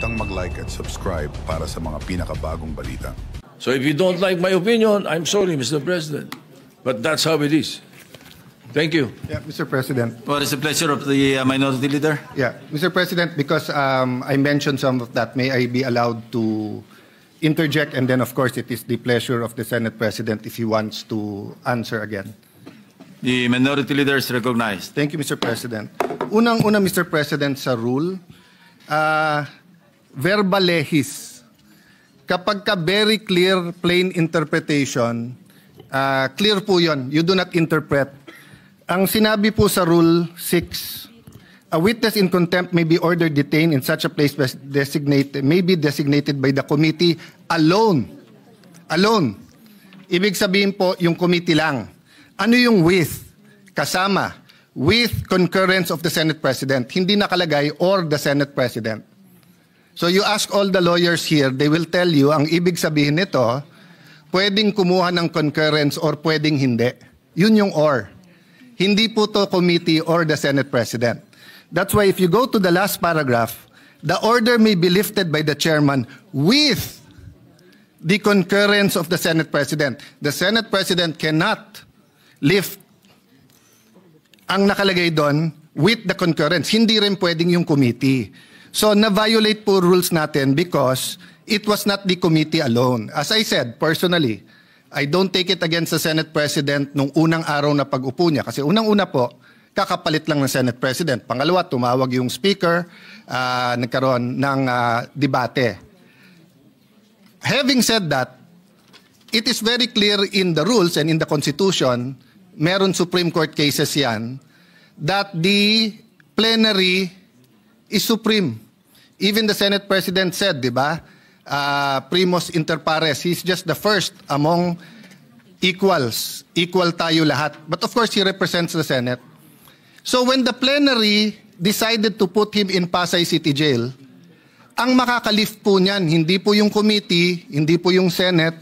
kalimutang mag-like at subscribe para sa mga pinakabagong balita. So if you don't like my opinion, I'm sorry, Mr. President. But that's how it is. Thank you. Yeah, Mr. President. What is the pleasure of the minority leader? Yeah, Mr. President, because I mentioned some of that, may I be allowed to interject? And then, of course, it is the pleasure of the Senate President if he wants to answer again. The minority leader is recognized. Thank you, Mr. President. Unang-una, Mr. President, sa rule, verba lehis. Kapag ka very clear, plain interpretation, clear po yun. You do not interpret. Ang sinabi po sa Rule 6, a witness in contempt may be ordered detained in such a place may be designated by the committee alone. Alone. Ibig sabihin po, yung committee lang. Ano yung with? Kasama. With concurrence of the Senate President. Hindi nakalagay or the Senate President. So you ask all the lawyers here, they will tell you, ang ibig sabihin nito, pwedeng kumuha ng concurrence or pwedeng hindi. Yun yung or. Hindi po to committee or the Senate President. That's why if you go to the last paragraph, the order may be lifted by the chairman with the concurrence of the Senate President. The Senate President cannot lift ang nakalagay doon with the concurrence. Hindi rin pwedeng yung committee. So na-violate po rules natin because it was not the committee alone. As I said, personally, I don't take it against the Senate President nung unang araw na pag-upo niya. Kasi unang-una po, kakapalit lang ng Senate President. Pangalawa, tumawag yung speaker, nagkaroon ng debate. Having said that, it is very clear in the rules and in the Constitution, meron Supreme Court cases yan, that the plenary is supreme. Even the Senate President said, di ba, primus inter pares, he's just the first among equals. Equal tayo lahat. But of course, he represents the Senate. So when the plenary decided to put him in Pasay City Jail, ang makakalift po niyan, hindi po yung committee, hindi po yung Senate,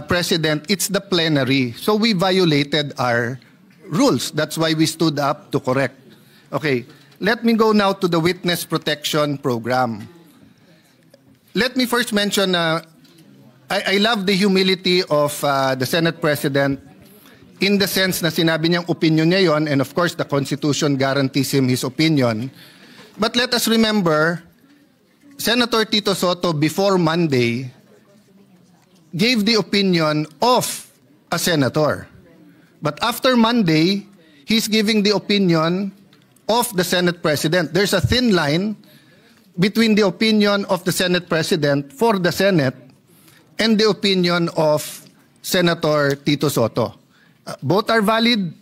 President, it's the plenary. So we violated our rules. That's why we stood up to correct. Okay, let me go now to the Witness Protection Program. Let me first mention, I love the humility of the Senate President in the sense na sinabi niyang opinion niya yon, and of course the Constitution guarantees him his opinion. But let us remember, Senator Tito Sotto before Monday gave the opinion of a senator. But after Monday, he's giving the opinion of the Senate President. There's a thin line between the opinion of the Senate President for the Senate and the opinion of Senator Tito Sotto. Both are valid.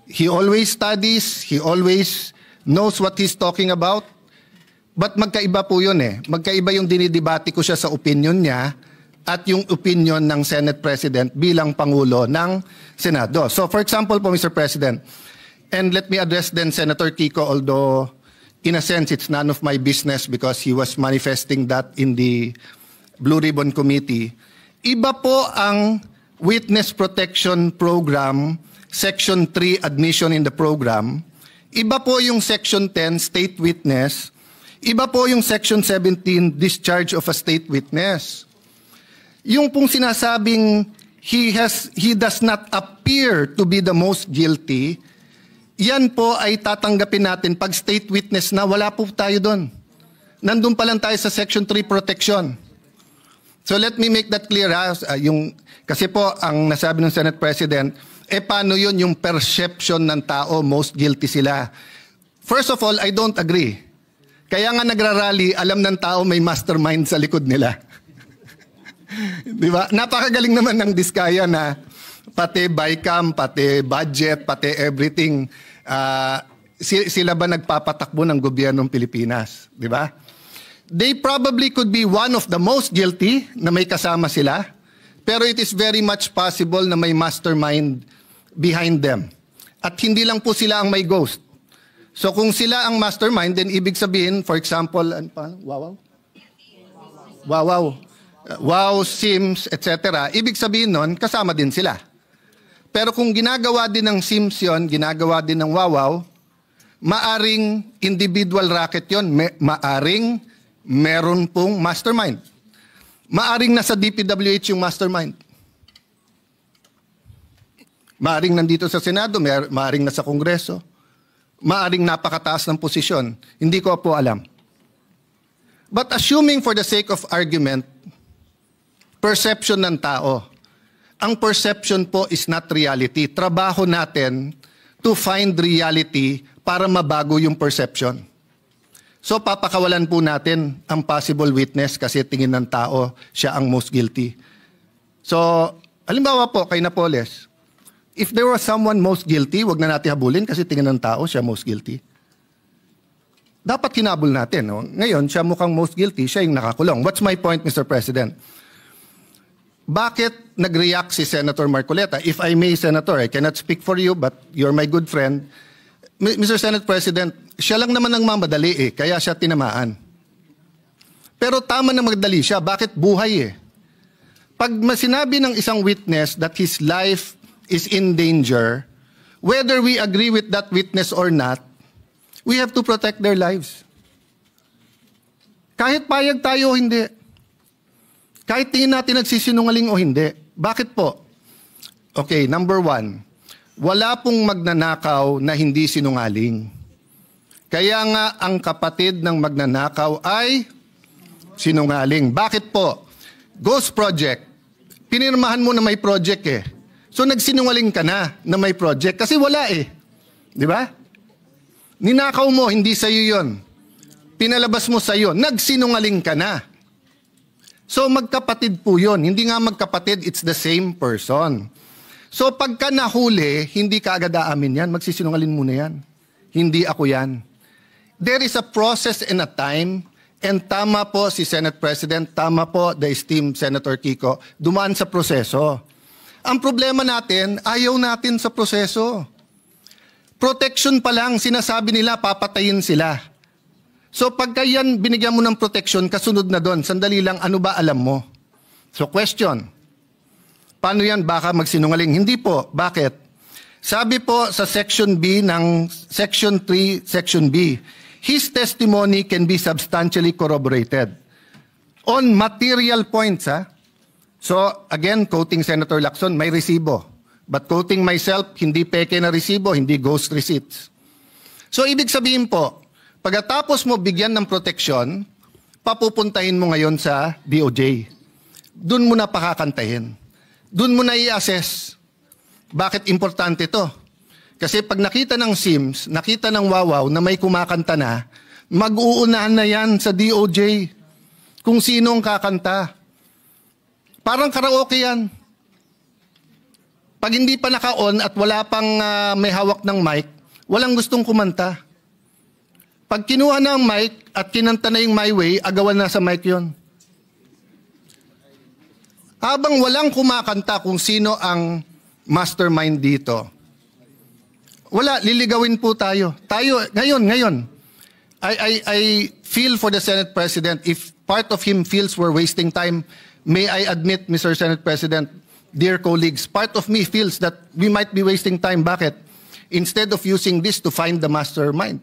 He always studies. He always knows what he's talking about. But magkaiba po yun eh. Magkaiba yung dinidebate ko siya sa opinion niya at yung opinion ng Senate President bilang Pangulo ng Senado. So for example po, Mr. President, and let me address then Senator Kiko, although in a sense it's none of my business because he was manifesting that in the Blue Ribbon Committee. Iba po ang Witness Protection Program, Section 3, Admission in the Program. Iba po yung Section 10, State Witness. Iba po yung Section 17, Discharge of a State Witness. Yung pong sinasabing he does not appear to be the most guilty, yan po ay tatanggapin natin pag state witness na wala po tayo doon. Nandun pa lang tayo sa Section 3 protection. So let me make that clear ha. Kasi po ang nasabi ng Senate President, paano yun yung perception ng tao, most guilty sila. First of all, I don't agree. Kaya nga nagrarally, alam ng tao may mastermind sa likod nila. Di ba? Napakagaling naman ng Diskaya na pati BICAM, pati budget, pati everything, sila ba nagpapatakbo ng gobyernong Pilipinas? Di ba? They probably could be one of the most guilty na may kasama sila, pero it is very much possible na may mastermind behind them. At hindi lang po sila ang may ghost. So kung sila ang mastermind, then ibig sabihin, for example, Wow, Sims, etc. Ibig sabihin nun, kasama din sila. Pero kung ginagawa din ng Sims yun, ginagawa din ng Wawaw, maaring individual racket yun, maaring meron pong mastermind. Maaring nasa DPWH yung mastermind. Maaring nandito sa Senado, maaring nasa Kongreso, maaring napakataas ng posisyon. Hindi ko po alam. But assuming for the sake of argument, perception ng tao, ang perception po is not reality. Trabaho natin to find reality para mabago yung perception. So papakawalan po natin ang possible witness kasi tingin ng tao siya ang most guilty. So, halimbawa po kay Napoles, if there was someone most guilty, wag na natin habulin kasi tingin ng tao siya most guilty. Dapat hinabol natin. No? Ngayon, siya mukhang most guilty, siya yung nakakulong. What's my point, Mr. President? Bakit nag-react si Senator Marcoleta? If I may, Senator, I cannot speak for you, but you're my good friend. Mr. Senate President, siya lang naman ang mamadali kaya siya tinamaan. Pero tama na magdali siya, bakit buhay Pag sinabi ng isang witness that his life is in danger, whether we agree with that witness or not, we have to protect their lives. Kahit payag tayo o hindi. Kahit tingin natin nagsisinungaling o hindi. Bakit po? Okay, number one, wala pong magnanakaw na hindi sinungaling. Kaya nga ang kapatid ng magnanakaw ay sinungaling. Bakit po? Ghost project. Pinirmahan mo na may project So nagsinungaling ka na may project kasi wala Di ba? Ninakaw mo, hindi sa'yo yon. Pinalabas mo sa'yo, nagsinungaling ka na. So magkapatid po yon. Hindi nga magkapatid, it's the same person. So pagka nahuli, hindi ka agad aamin yan. Magsisinungaling muna yan. Hindi ako yan. There is a process and a time. And tama po si Senate President, tama po the esteemed Senator Kiko, dumaan sa proseso. Ang problema natin, ayaw natin sa proseso. Protection pa lang, sinasabi nila, papatayin sila. So pagka yan, binigyan mo ng protection, kasunod na doon, sandali lang, ano ba alam mo? So question, paano yan baka magsinungaling? Hindi po. Bakit? Sabi po sa Section B ng Section 3, Section B, his testimony can be substantially corroborated. On material points, So again, quoting Senator Lacson, may resibo. But quoting myself, hindi peke na resibo, hindi ghost receipts. So ibig sabihin po, pagkatapos mo bigyan ng proteksyon, papupuntahin mo ngayon sa DOJ. Doon mo na pakakantahin. Doon mo na i-assess. Bakit importante to? Kasi pag nakita ng SIMS, nakita ng Wawaw na may kumakanta na, mag-uunahan na yan sa DOJ kung sino ang kakanta. Parang karaoke yan. Pag hindi pa naka-on at wala pang may hawak ng mic, walang gustong kumanta. Pag kinuha na ang mic at kinanta na yung My Way, agawan na sa mic yon. Habang walang kumakanta kung sino ang mastermind dito, wala, liligawin po tayo. Tayo, ngayon. I feel for the Senate President, if part of him feels we're wasting time, may I admit, Mr. Senate President, dear colleagues, part of me feels that we might be wasting time. Bakit? Instead of using this to find the mastermind.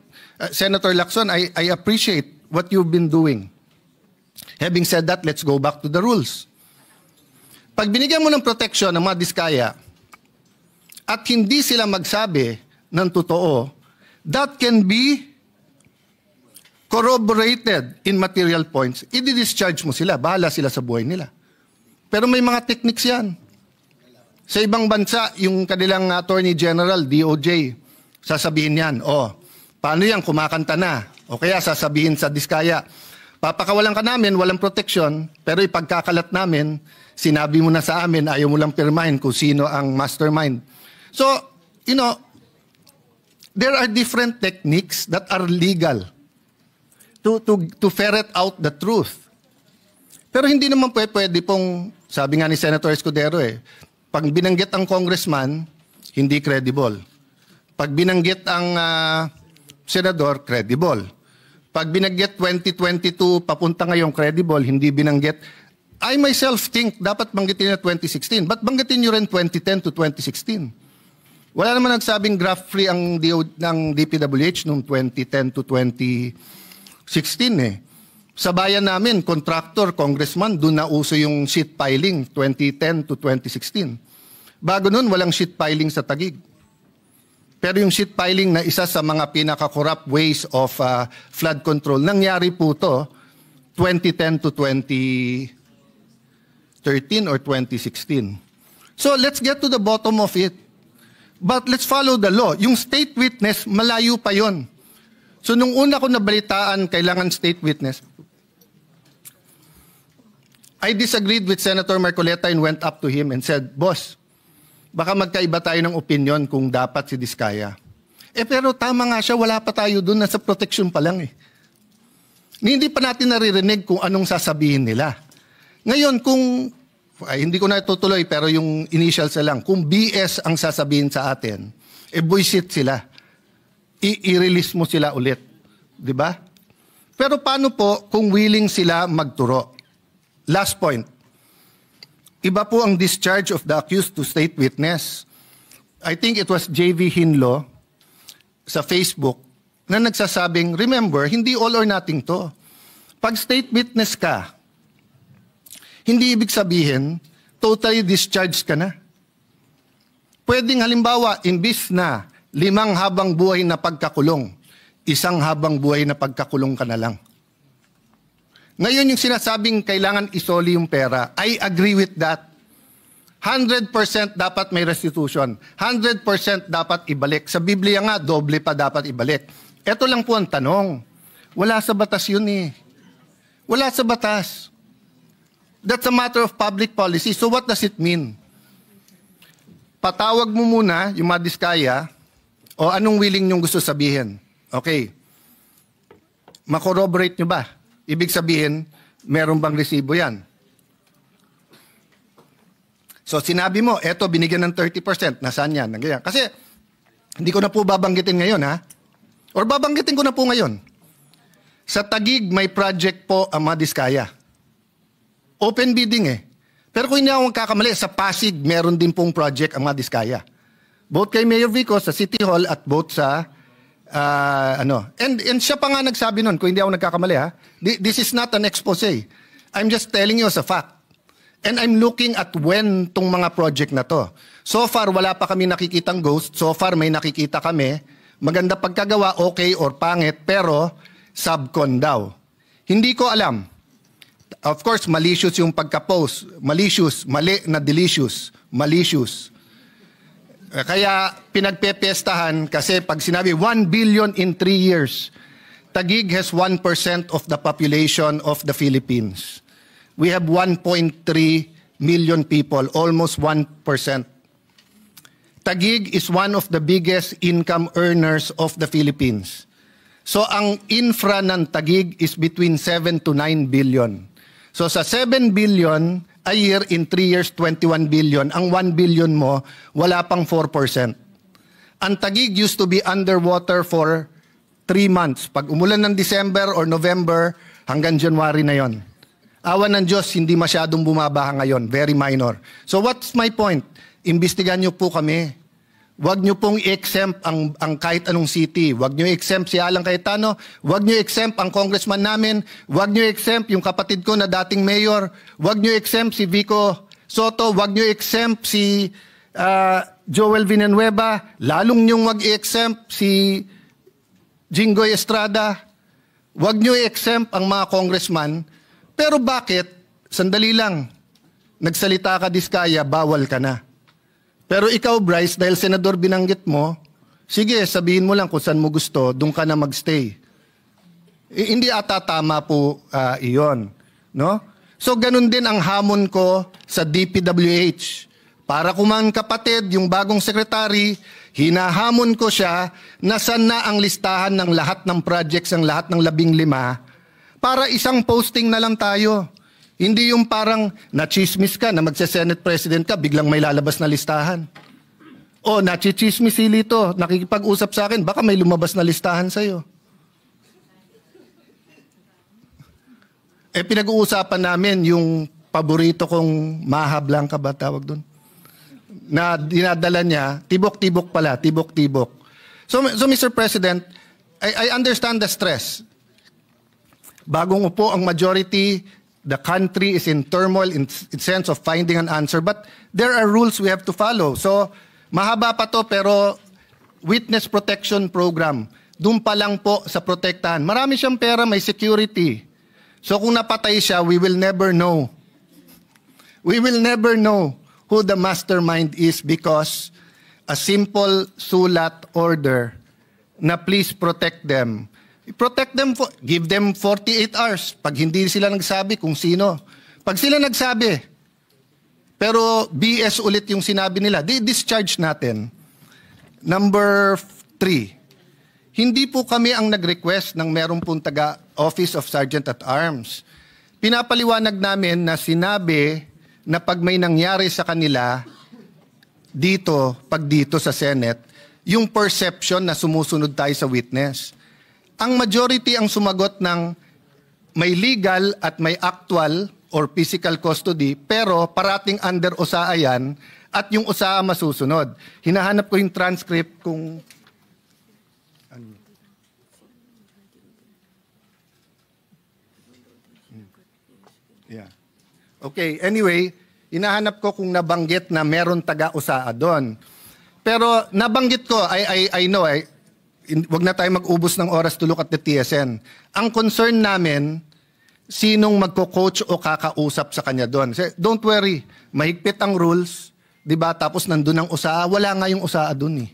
Senator Lacson, I appreciate what you've been doing. Having said that, let's go back to the rules. Pag binigyan mo ng protection ng mga diskaya at hindi sila magsabi ng totoo, that can be corroborated in material points. I-discharge mo sila, bahala sila sa buhay nila. Pero may mga techniques yan. Sa ibang bansa, yung kanilang Attorney General, DOJ, sasabihin yan, paano yan, kumakanta na? O kaya sasabihin sa diskaya, papakawalan ka namin, walang protection, pero ipagkakalat namin, sinabi mo na sa amin, ayaw mo lang pirmahin kung sino ang mastermind. So, there are different techniques that are legal to ferret out the truth. Pero hindi naman pwede pong, sabi nga ni Senator Escudero pag binanggit ang congressman, hindi credible. Pag binanggit ang senador, credible. Pag binanggit 2022, papunta ngayong credible, hindi binanggit. I myself think dapat banggitin na 2016. Ba't banggitin nyo rin 2010 to 2016? Wala naman nagsabing graft-free ng DPWH noong 2010 to 2016 Sa bayan namin, contractor, congressman, doon na uso yung sheet piling 2010 to 2016. Bago nun, walang sheet piling sa Taguig. Pero yung sheet piling na isa sa mga pinaka-corrupt ways of flood control, nangyari po to 2010 to 2013 or 2016. So let's get to the bottom of it. But let's follow the law. Yung state witness, malayo pa yon. So nung una ko nabalitaan, kailangan state witness, I disagreed with Senator Marcoleta and went up to him and said, Boss, baka magkaiba tayo ng opinion kung dapat si Diskaya. Pero tama nga siya, wala pa tayo dun, nasa protection pa lang eh. Hindi pa natin naririnig kung anong sasabihin nila. Ngayon, kung hindi ko na itutuloy, pero yung initials na lang, kung BS ang sasabihin sa atin, buisit sila. I-release mo sila ulit. Di ba? Pero paano po kung willing sila magturo? Last point. Iba po ang discharge of the accused to state witness. I think it was JV Hinlo sa Facebook na nagsasabing, remember, hindi all or nothing to. Pag state witness ka, hindi ibig sabihin, totally discharged ka na. Pwedeng halimbawa, imbis na 5 habang buhay na pagkakulong, 1 habang buhay na pagkakulong ka na lang. Ngayon yung sinasabing kailangan isoli yung pera, I agree with that. 100% dapat may restitution. 100% dapat ibalik. Sa Biblia nga, doble pa dapat ibalik. Ito lang po ang tanong. Wala sa batas yun eh. Wala sa batas. That's a matter of public policy. So what does it mean? Patawag mo muna yung mga Diskaya o anong willing nyong gusto sabihin. Okay. Makorroborate nyo ba? Ibig sabihin, meron bang resibo yan? So sinabi mo, eto binigyan ng 30%. Nasaan yan? Kasi hindi ko na po babanggitin ngayon ha. Or babanggitin ko na po ngayon. Sa Taguig, may project po ang mga Diskaya. Open bidding eh. Pero kung hindi ako magkakamali, sa Pasig, meron din pong project ang mga Diskaya. Both kay Mayor Vico sa City Hall at both sa And siya pa nga nagsabi nun, kung hindi ako nagkakamali ha, this is not an expose. I'm just telling you as a fact. And I'm looking at when tong mga project na to. So far, wala pa kami nakikitang ghost. So far, may nakikita kami. Maganda pagkagawa, okay or pangit, pero subcon daw. Hindi ko alam. Of course, malicious yung pagka-post. Malicious, mali na delicious. Malicious. Kaya pinagpepiestahan kasi pag sinabi 1 billion in 3 years, Taguig has 1% of the population of the Philippines. We have 1.3 million people, almost 1%. Taguig is one of the biggest income earners of the Philippines. So ang infra ng Taguig is between 7 to 9 billion. So sa 7 billion a year, in 3 years, 21 billion. Ang 1 billion mo, wala pang 4%. Ang Taguig used to be underwater for 3 months. Pag umulan ng December or November, hanggang January na yon. Awan ng Diyos, hindi masyadong bumabaha ngayon. Very minor. So what's my point? Imbestigahan niyo po kami. Huwag niyo pong i-exempt ang kahit anong city. Huwag niyo i-exempt si Alan Cayetano. Huwag niyo i-exempt ang congressman namin. Huwag niyo i-exempt yung kapatid ko na dating mayor. Huwag niyo i-exempt si Vico Soto. Huwag niyo i-exempt si Joel Villanueva. Lalong niyong wag i-exempt si Jinggoy Estrada. Huwag niyo i-exempt ang mga congressman. Pero bakit? Sandali lang. Nagsalita ka, Diskaya, bawal ka na. Pero ikaw, Bryce, dahil senador binanggit mo, sige, sabihin mo lang kung saan mo gusto, doon ka na magstay. Hindi ata tama po iyon. No? So, ganun din ang hamon ko sa DPWH. Para kuman kapatid, yung bagong sekretary, hinahamon ko siya na saan na ang listahan ng lahat ng projects, ng lahat ng 15, para isang posting na lang tayo. Hindi yung parang nachismis ka na magse-Senate President ka, biglang may lalabas na listahan. O, nachichismis si Lito, nakikipag-usap sa akin, baka may lumabas na listahan sa'yo. Pinag-uusapan namin yung paborito kong Maha Blanca ba tawag doon? Na dinadala niya, tibok-tibok pala, tibok-tibok. So Mr. President, I understand the stress. Bagong upo ang majority, the country is in turmoil in sense of finding an answer. But there are rules we have to follow. So, mahaba pa to pero witness protection program. Doon pa lang po sa protektahan. Marami siyang pera, may security. So kung napatay siya, we will never know. We will never know who the mastermind is because a simple sulat order na please protect them. Protect them, give them 48 hours. Pag hindi sila nagsabi kung sino. Pag sila nagsabi, pero BS ulit yung sinabi nila, di-discharge natin. Number 3. Hindi po kami ang nag-request ng merong pong taga Office of Sergeant at Arms. Pinapaliwanag namin na sinabi na pag may nangyari sa kanila dito, pag dito sa Senate, yung perception na sumusunod tayo sa witness. Ang majority ang sumagot ng may legal at may actual or physical custody pero parating under OSAA yan at yung OSAA masusunod. Hinahanap ko yung transcript kung yeah. Okay, anyway, hinahanap ko kung nabanggit na meron taga-USAA doon. Pero nabanggit ko, I know, wag na tayo mag-ubos ng oras to look at the TSN. Ang concern namin, sinong magko-coach o kakausap sa kanya doon. Don't worry, mahigpit ang rules, di ba? Tapos nandun ang USAA, wala nga yung USAA doon eh.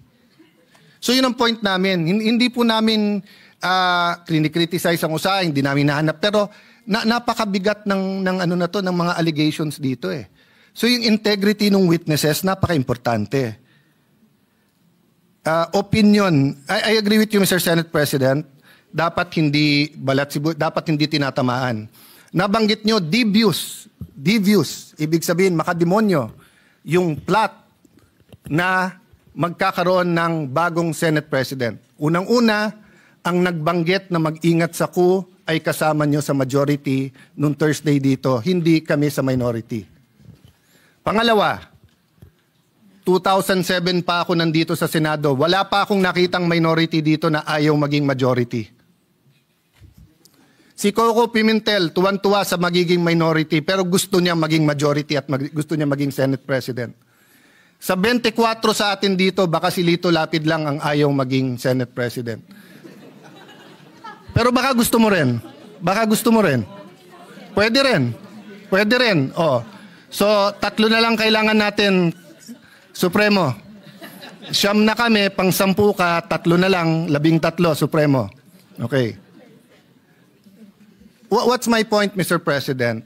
So yun ang point namin. Hindi po namin criticize ang USAA, hindi namin nahanap. Pero napakabigat ng ano na to, ng mga allegations dito eh. So yung integrity ng witnesses, napaka-importante. Opinion, I agree with you, Mr. Senate President. Dapat hindi dapat hindi tinatamaan. Nabanggit nyo, devious, ibig sabihin, makademonyo, yung plot na magkakaroon ng bagong Senate President. Unang-una, ang nagbanggit na mag-ingat sa coup ay kasama nyo sa majority nung Thursday dito, hindi kami sa minority. Pangalawa, 2007 pa ako nandito sa Senado, wala pa akong nakitang minority dito na ayaw maging majority. Si Coco Pimentel, tuwan-tuwa sa magiging minority, pero gusto niya maging majority at gusto niya maging Senate President. Sa 24 sa atin dito, baka si Lito Lapid lang ang ayaw maging Senate President. Pero baka gusto mo rin. Baka gusto mo rin. Pwede rin. Pwede rin. Oh. So, 3 na lang kailangan natin, Supremo. 9 na kami, pang 10 ka, 3 na lang, 13, Supremo. Okay. What's my point, Mr. President?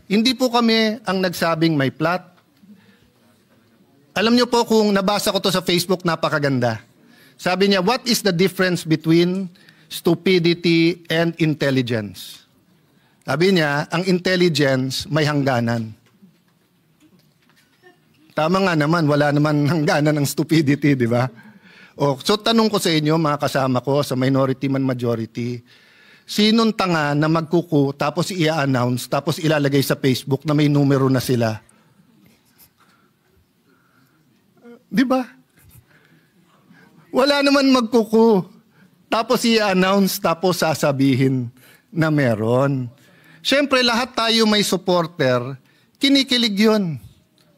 Hindi po kami ang nagsabing may plot. Alam niyo po kung nabasa ko to sa Facebook, napakaganda. Sabi niya, what is the difference between stupidity and intelligence? Sabi niya, ang intelligence may hangganan. Tama nga naman, wala naman hangganan ng stupidity, di ba? So tanong ko sa inyo, mga kasama ko, sa minority man majority, sinong tanga na magkuku tapos i-announce, tapos ilalagay sa Facebook na may numero na sila? Di ba? Wala naman magkuku. Tapos i-announce, tapos sasabihin na meron. Siyempre, lahat tayo may supporter, kinikilig yun.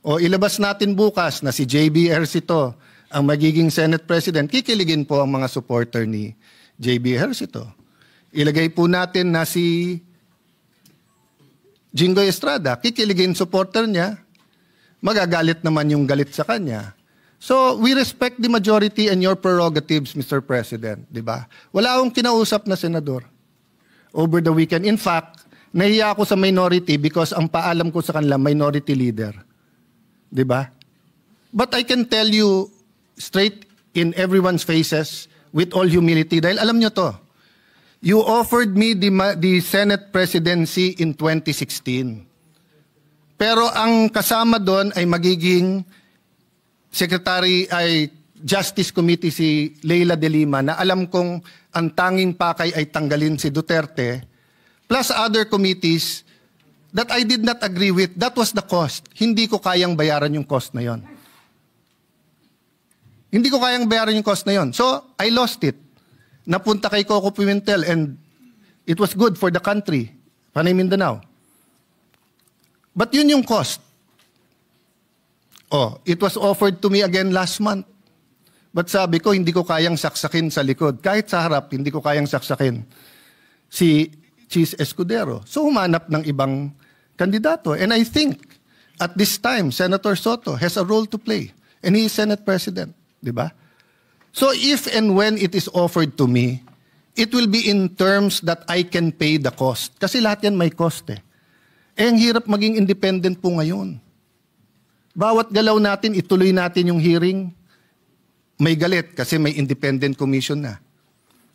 O ilabas natin bukas na si JB Ejercito ang magiging Senate President, kikiligin po ang mga supporter ni JB Ejercito. Ilagay po natin na si Jingoy Estrada, kikiligin supporter niya, magagalit naman yung galit sa kanya. So, we respect the majority and your prerogatives, Mr. President, di ba? Wala akong kinausap na senador over the weekend. In fact, nahiya ako sa minority because ang paalam ko sa kanila, minority leader. Di ba? But I can tell you straight in everyone's faces with all humility, dahil alam nyo to, you offered me the Senate presidency in 2016. Pero ang kasama doon ay magiging Secretary ay Justice Committee si Leila de Lima na alam kong ang tanging pakay ay tanggalin si Duterte plus other committees that I did not agree with. That was the cost. Hindi ko kayang bayaran yung cost na yon. Hindi ko kayang bayaran yung cost na yon. So, I lost it. Napunta kay Coco Pimentel and It was good for the country, Panay Mindanao. But yun yung cost. Oh, it was offered to me again last month. But sabi ko, hindi ko kayang saksakin sa likod. Kahit sa harap, hindi ko kayang saksakin si Chis Escudero. So humanap ng ibang kandidato. And I think, at this time, Senator Soto has a role to play. And he is Senate President. Diba? So if and when it is offered to me, it will be in terms that I can pay the cost. Kasi lahat yan may cost eh. Eh, ang hirap maging independent po ngayon. Bawat galaw natin, ituloy natin yung hearing, may galit kasi may independent commission na.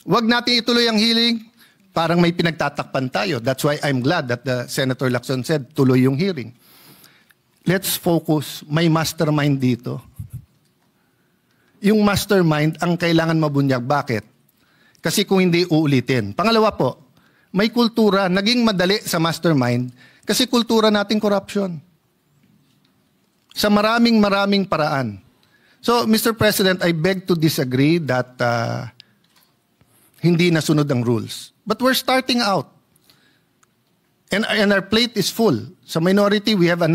Huwag natin ituloy ang hearing, parang may pinagtatakpan tayo. That's why I'm glad that the Senator Lacson said, tuloy yung hearing. Let's focus, may mastermind dito. Yung mastermind ang kailangan mabunyag. Bakit? Kasi kung hindi uulitin. Pangalawa po, may kultura, naging madali sa mastermind kasi kultura nating corruption. Sa maraming paraan. So, Mr. President, I beg to disagree that hindi nasunod ang rules. But we're starting out. And our plate is full. Sa minority, we have a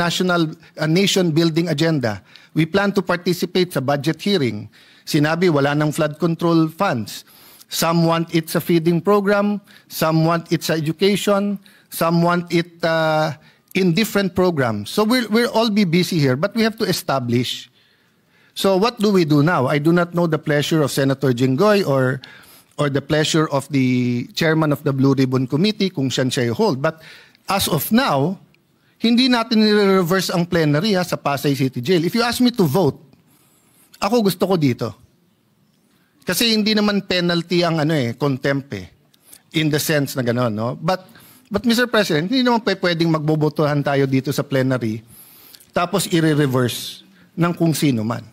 nation-building agenda. We plan to participate sa budget hearing. Sinabi, wala ng flood control funds. Some want it sa feeding program. Some want it sa education. Some want it in different programs. So we'll all be busy here, but we have to establish. So what do we do now? I do not know the pleasure of Senator Jinggoy or the pleasure of the chairman of the Blue Ribbon Committee kung siya hold. But as of now, hindi natin nire-reverse ang plenary sa Pasay City Jail. If you ask me to vote, ako gusto ko dito. Kasi hindi naman penalty ang contempt in the sense na gano'n, no? But Mr. President, hindi naman pwedeng magbobotohan tayo dito sa plenary tapos i-reverse ng kung sino man.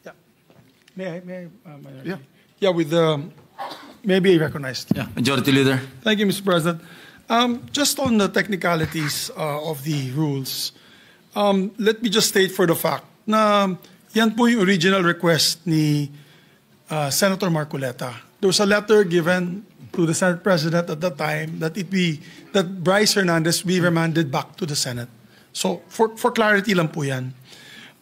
Yeah. May I? Yeah, with the... Maybe recognized. Yeah, Majority Leader. Thank you, Mr. President. Just on the technicalities of the rules, let me just state for the fact na yan po yung original request ni Senator Marcoleta. There was a letter given to the Senate President at that time that Bryce Hernandez be remanded back to the Senate. So for clarity lang po yan.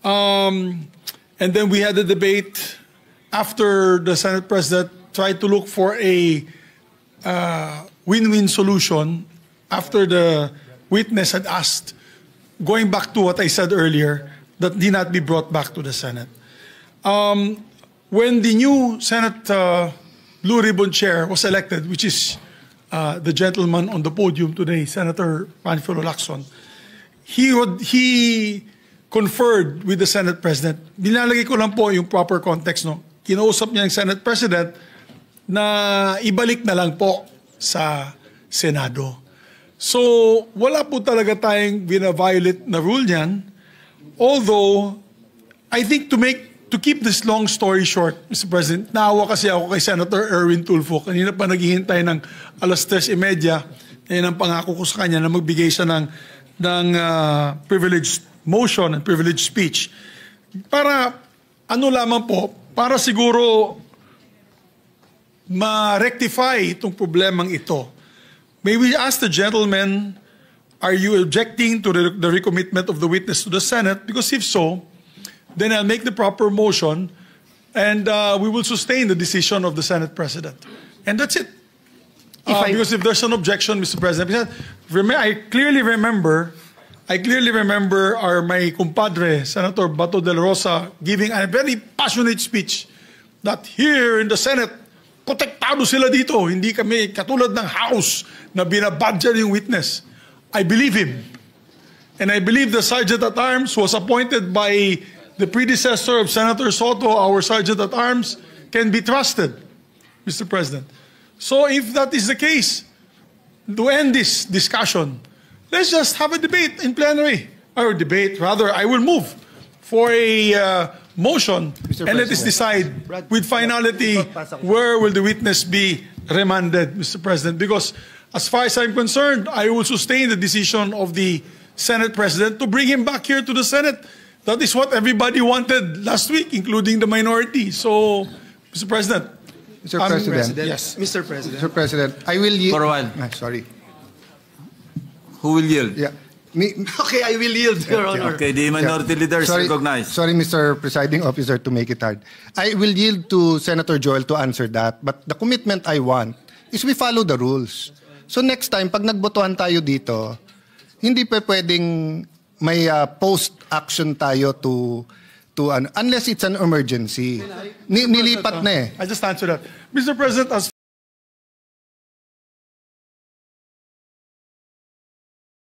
And then we had a debate after the Senate President tried to look for a win-win solution after the witness had asked, going back to what I said earlier, that did not be brought back to the Senate. When the new Senate Blue Ribbon Chair was elected, which is the gentleman on the podium today, Senator Panfilo Lacson, he conferred with the Senate President. Nilalagay ko lang po yung proper context. No? Kinausap niya yung Senate President na ibalik na lang po sa Senado. So, wala po talaga tayong bina-violate na rule niyan. Although, I think to keep this long story short, Mr. President, naawa kasi ako kay Senator Erwin Tulfo. Kanina pa naghihintay ng 3:30. Yan ang pangako ko sa kanya na magbigay siya ng privileged motion and privileged speech. Para, lamang po, para siguro ma-rectify itong problemang ito. May we ask the gentleman, are you objecting to the recommitment of the witness to the Senate? Because if so, then I'll make the proper motion and we will sustain the decision of the Senate President. And that's it. Because if there's an objection, Mr. President, I clearly remember my compadre, Senator Bato de la Rosa, giving a very passionate speech that here in the Senate, protektado sila dito. Hindi kami katulad ng House na binabadger yung witness. I believe him. And I believe the Sergeant at Arms was appointed by the predecessor of Senator Soto, our Sergeant at Arms, can be trusted, Mr. President. So if that is the case, to end this discussion, let's just have a debate in plenary. Or debate, rather, I will move for a motion and let us decide with finality where will the witness be remanded, Mr. President. Because as far as I'm concerned, I will sustain the decision of the Senate President to bring him back here to the Senate. That is what everybody wanted last week, including the minority. So, Mr. President, Mr. President. Yes. Mr. President. Mr. President, I will yield. For a while. Sorry. Who will yield? Yeah. Okay, I will yield, Your Honor. Okay, the minority leader is Sorry, recognized. Sorry, Mr. Presiding Officer, to make it hard. I will yield to Senator Joel to answer that. But the commitment I want is we follow the rules. So next time, pag nagbotohan tayo dito, hindi pa pwedeng may post-action tayo to unless it's an emergency. Nilipat na eh. I just answered that. Mr. President, as